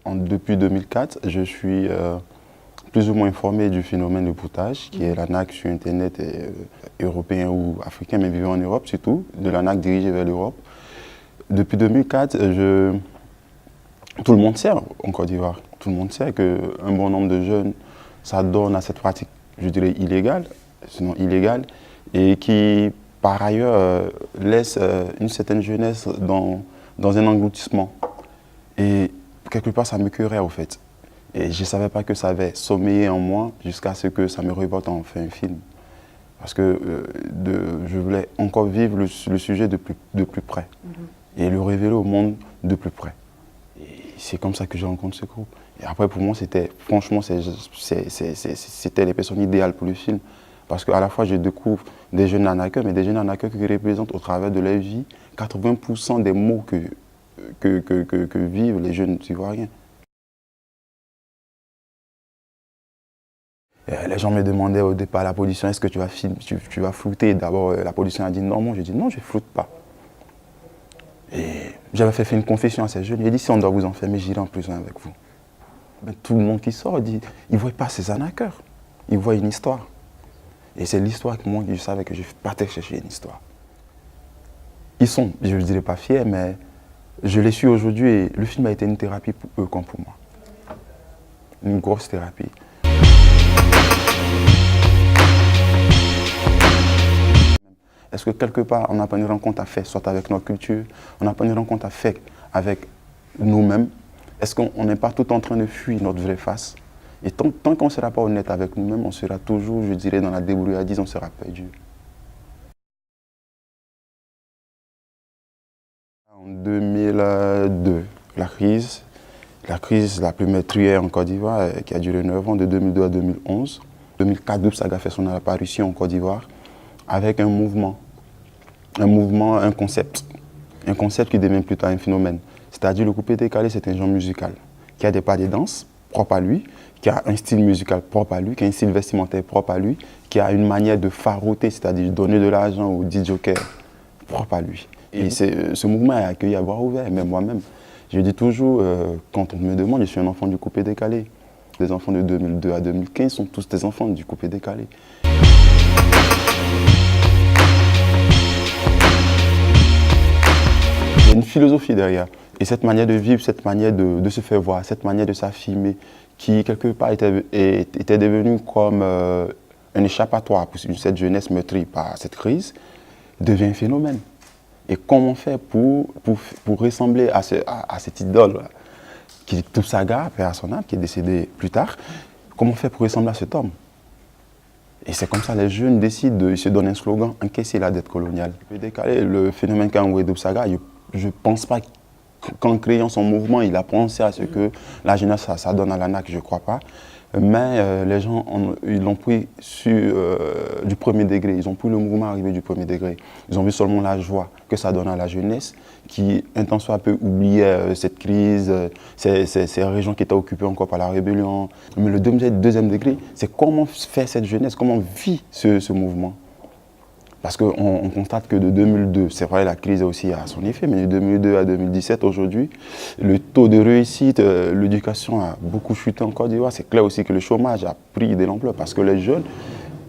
Depuis 2004, je suis plus ou moins informé du phénomène de broutage, qui est l'arnaque sur Internet européen ou africain, mais vivant en Europe surtout, de l'arnaque dirigée vers l'Europe. Depuis 2004, tout le monde sait en Côte d'Ivoire, tout le monde sait qu'un bon nombre de jeunes s'adonnent à cette pratique, je dirais illégale, sinon illégale, et qui par ailleurs laisse une certaine jeunesse dans un engloutissement. Et quelque part, ça me curait au fait. Et je ne savais pas que ça avait sommeillé en moi jusqu'à ce que ça me révolte en fait un film. Parce que je voulais encore vivre le sujet de plus près et le révéler au monde de plus près. Et c'est comme ça que j'ai rencontré ce groupe. Et après, pour moi, franchement, c'était les personnes idéales pour le film. Parce qu'à la fois, je découvre des jeunes arnaqueurs, mais des jeunes arnaqueurs qui représentent au travers de leur vie 80% des maux que vivent les jeunes Ivoiriens. Les gens me demandaient au départ à la production, est-ce que tu vas filmer, tu vas flouter? D'abord, la production a dit non, moi j'ai dit non, je ne floute pas. Et j'avais fait une confession à ces jeunes, j'ai dit si on doit vous enfermer, j'irai en prison avec vous. Mais tout le monde qui sort dit, ils ne voient pas ces arnaqueurs, ils voient une histoire. Et c'est l'histoire que moi, je savais que je partais chercher une histoire. Ils sont, je ne dirais pas fiers, mais je l'ai su aujourd'hui et le film a été une thérapie pour eux comme pour moi. Une grosse thérapie. Est-ce que quelque part, on n'a pas une rencontre à faire, soit avec notre culture, on n'a pas une rencontre à faire avec nous-mêmes? Est-ce qu'on n'est pas tout en train de fuir notre vraie face? Et tant qu'on ne sera pas honnête avec nous-mêmes, on sera toujours, je dirais, dans la débrouillardise, on sera perdu. En 2002, la crise la plus meurtrière en Côte d'Ivoire, qui a duré 9 ans, de 2002 à 2011. En 2004, Doub Saga fait son apparition en Côte d'Ivoire avec un mouvement, un concept qui devient plutôt un phénomène. C'est-à-dire le coupé décalé, c'est un genre musical qui a des pas de danse propres à lui, qui a un style musical propre à lui, qui a un style vestimentaire propre à lui, qui a une manière de faroter, c'est-à-dire donner de l'argent aux DJ propre à lui. Et ce mouvement est accueilli à bras ouverts, même moi-même. Je dis toujours, quand on me demande, je suis un enfant du coupé décalé. Les enfants de 2002 à 2015 sont tous des enfants du coupé décalé. Il y a une philosophie derrière. Et cette manière de vivre, cette manière de se faire voir, cette manière de s'affirmer, qui quelque part était devenue comme un échappatoire pour cette jeunesse meurtrie par cette crise, devient un phénomène. Et comment faire pour ressembler à cette idole qui est Doub Saga, père à son âme, qui est décédé plus tard, comment faire pour ressembler à cet homme? Et c'est comme ça les jeunes décident, ils se donnent un slogan, encaisser la dette coloniale. Le phénomène qu'a envoyé Doub Saga, je ne pense pas qu'en créant son mouvement, il a pensé à ce que la jeunesse s'adonne à l'arnaque, je ne crois pas. Mais les gens, ils l'ont pris du premier degré, ils ont pris le mouvement arrivé du premier degré. Ils ont vu seulement la joie que ça donne à la jeunesse, qui, un temps soit peu, oubliait cette crise, ces régions qui étaient occupées encore par la rébellion. Mais le deuxième degré, c'est comment faire cette jeunesse, comment vit ce mouvement. Parce qu'on constate que de 2002, c'est vrai, la crise aussi a son effet, mais de 2002 à 2017, aujourd'hui, le taux de réussite, l'éducation a beaucoup chuté en Côte d'Ivoire. C'est clair aussi que le chômage a pris de l'ampleur parce que les jeunes,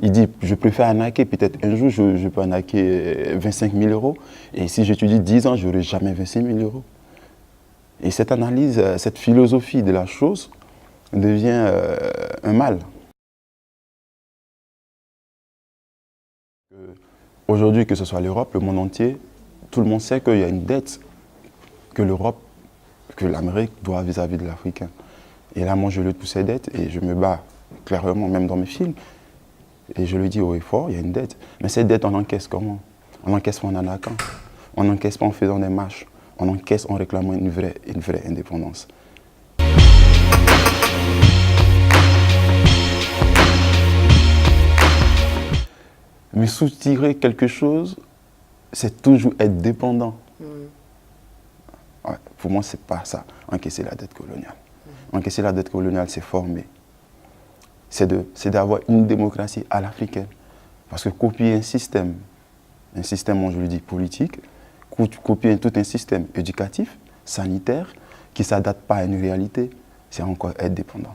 ils disent, je préfère arnaquer, peut-être un jour, je peux arnaquer 25 000 euros. Et si j'étudie 10 ans, je n'aurai jamais 25 000 euros. Et cette analyse, cette philosophie de la chose devient un mal. Aujourd'hui, que ce soit l'Europe, le monde entier, tout le monde sait qu'il y a une dette que l'Europe, que l'Amérique doit vis-à-vis de l'Africain. Et là, moi, je lutte pour ces dettes et je me bats clairement, même dans mes films. Et je le dis haut et fort, il y a une dette. Mais cette dette, on encaisse comment? On encaisse pas en arnaquant. On n'encaisse pas en faisant des marches. On encaisse en réclamant une vraie indépendance. Mais soutirer quelque chose, c'est toujours être dépendant. Ouais, pour moi, ce n'est pas ça, encaisser la dette coloniale. Encaisser la dette coloniale, c'est former. C'est d'avoir une démocratie à l'africaine. Parce que copier un système, moi je le dis politique, copier tout un système éducatif, sanitaire, qui ne s'adaptent pas à une réalité, c'est encore être dépendant.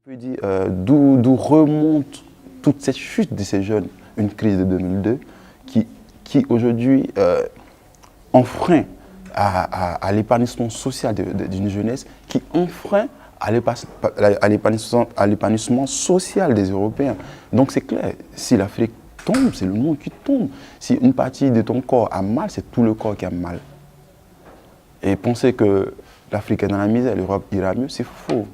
Je peux dire d'où remonte toute cette chute de ces jeunes, une crise de 2002 qui aujourd'hui enfreint à l'épanouissement social d'une jeunesse, qui enfreint à l'épanouissement social des Européens. Donc c'est clair, si l'Afrique tombe, c'est le monde qui tombe. Si une partie de ton corps a mal, c'est tout le corps qui a mal. Et penser que l'Afrique est dans la misère, l'Europe ira mieux, c'est faux.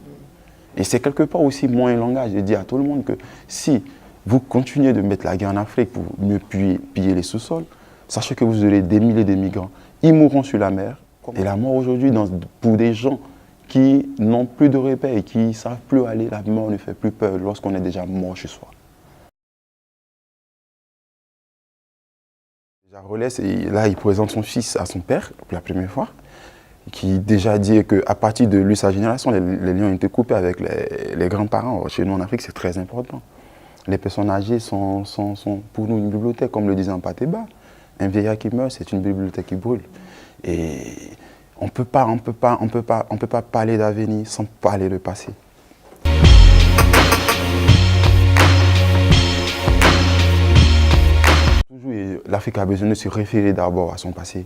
Et c'est quelque part aussi mon langage de dire à tout le monde que si vous continuez de mettre la guerre en Afrique pour mieux piller les sous-sols, sachez que vous aurez des milliers de migrants. Ils mourront sur la mer. Et la mort aujourd'hui, pour des gens qui n'ont plus de repères et qui ne savent plus aller, la mort ne fait plus peur lorsqu'on est déjà mort chez soi. Rolès, là, il présente son fils à son père pour la première fois, qui déjà dit qu'à partir de lui, sa génération, les liens ont été coupés avec les grands-parents. Chez nous en Afrique, c'est très important. Les personnes âgées sont pour nous une bibliothèque, comme le disait Mpateba. Un vieillard qui meurt, c'est une bibliothèque qui brûle. Et on ne peut pas parler d'avenir sans parler de passé. L'Afrique a besoin de se référer d'abord à son passé,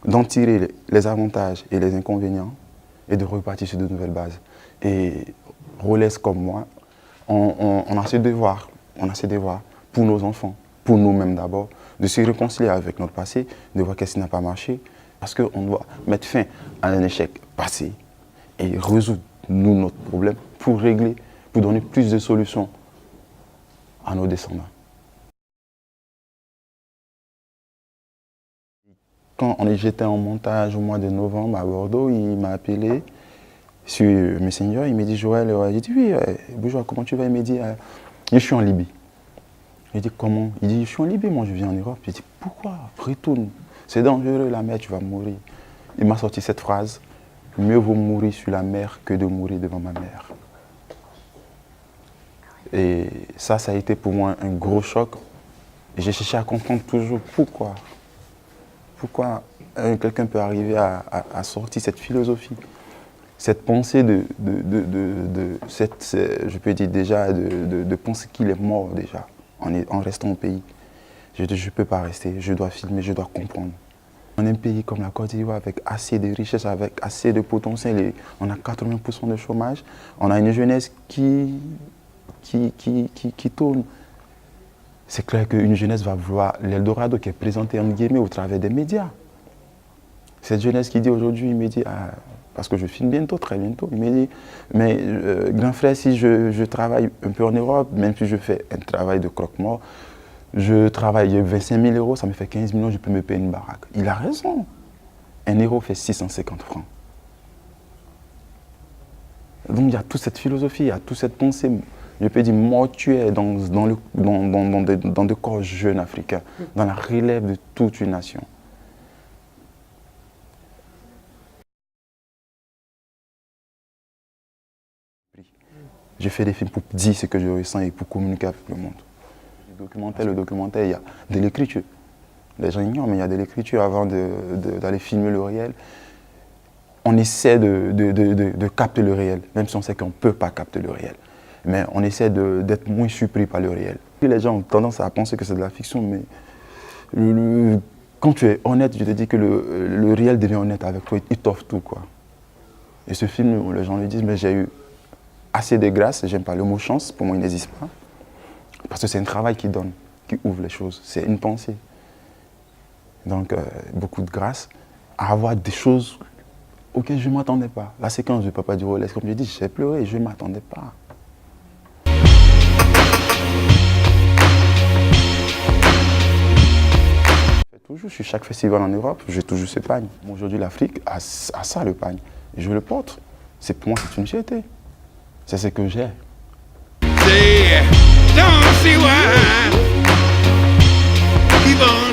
d'en tirer les avantages et les inconvénients et de repartir sur de nouvelles bases. Et Rolès comme moi, on a ce devoir pour nos enfants, pour nous-mêmes d'abord, de se réconcilier avec notre passé, de voir qu'est-ce qui n'a pas marché, parce qu'on doit mettre fin à un échec passé et résoudre nous notre problème pour régler, pour donner plus de solutions à nos descendants. Quand j'étais en montage au mois de novembre à Bordeaux, il m'a appelé sur Messenger, il m'a dit Joël, j'ai dit oui, bonjour, comment tu vas? Il m'a dit je suis en Libye. J'ai dit comment? Il dit je suis en Libye, moi je viens en Europe. J'ai dit pourquoi? Retourne, c'est dangereux la mer, tu vas mourir. Il m'a sorti cette phrase, mieux vaut mourir sur la mer que de mourir devant ma mère. Et ça a été pour moi un gros choc. Et j'ai cherché à comprendre toujours pourquoi. Pourquoi quelqu'un peut arriver à sortir cette philosophie, cette pensée je peux dire déjà, de penser qu'il est mort déjà, en restant au pays. Je dis, je ne peux pas rester, je dois filmer, je dois comprendre. On est un pays comme la Côte d'Ivoire avec assez de richesses, avec assez de potentiel, et on a 80% de chômage, on a une jeunesse qui tourne. C'est clair qu'une jeunesse va vouloir l'Eldorado qui est présenté en guillemets au travers des médias. Cette jeunesse qui dit aujourd'hui, il me dit, parce que je filme bientôt, très bientôt, il me dit, mais grand frère, si je travaille un peu en Europe, même si je fais un travail de croque-mort, je travaille 25 000 euros, ça me fait 15 millions, je peux me payer une baraque. Il a raison. Un euro fait 650 francs. Donc il y a toute cette philosophie, il y a toute cette pensée. Je peux dire mortuaire dans des corps jeunes africains, dans la relève de toute une nation. Je fais des films pour dire ce que je ressens et pour communiquer avec le monde. Le documentaire, il y a de l'écriture. Les gens ignorent, mais il y a de l'écriture avant d'aller filmer le réel. On essaie de capter le réel, même si on sait qu'on ne peut pas capter le réel. Mais on essaie d'être moins surpris par le réel. Les gens ont tendance à penser que c'est de la fiction, mais quand tu es honnête, je te dis que le réel devient honnête avec toi, il t'offre tout, quoi. Et ce film, les gens lui disent, mais j'ai eu assez de grâce, j'aime pas le mot chance, pour moi il n'existe pas. Parce que c'est un travail qui donne, qui ouvre les choses, c'est une pensée. Donc beaucoup de grâce à avoir des choses auxquelles je ne m'attendais pas. La séquence du Papa du Rolès, comme je dis, j'ai pleuré, je ne m'attendais pas. Sur chaque festival en Europe, j'ai toujours ce pagne. Aujourd'hui, l'Afrique a ça, le pagne. Et je le porte. Pour moi, c'est une fierté. C'est ce que j'ai. Don't see why. Keep on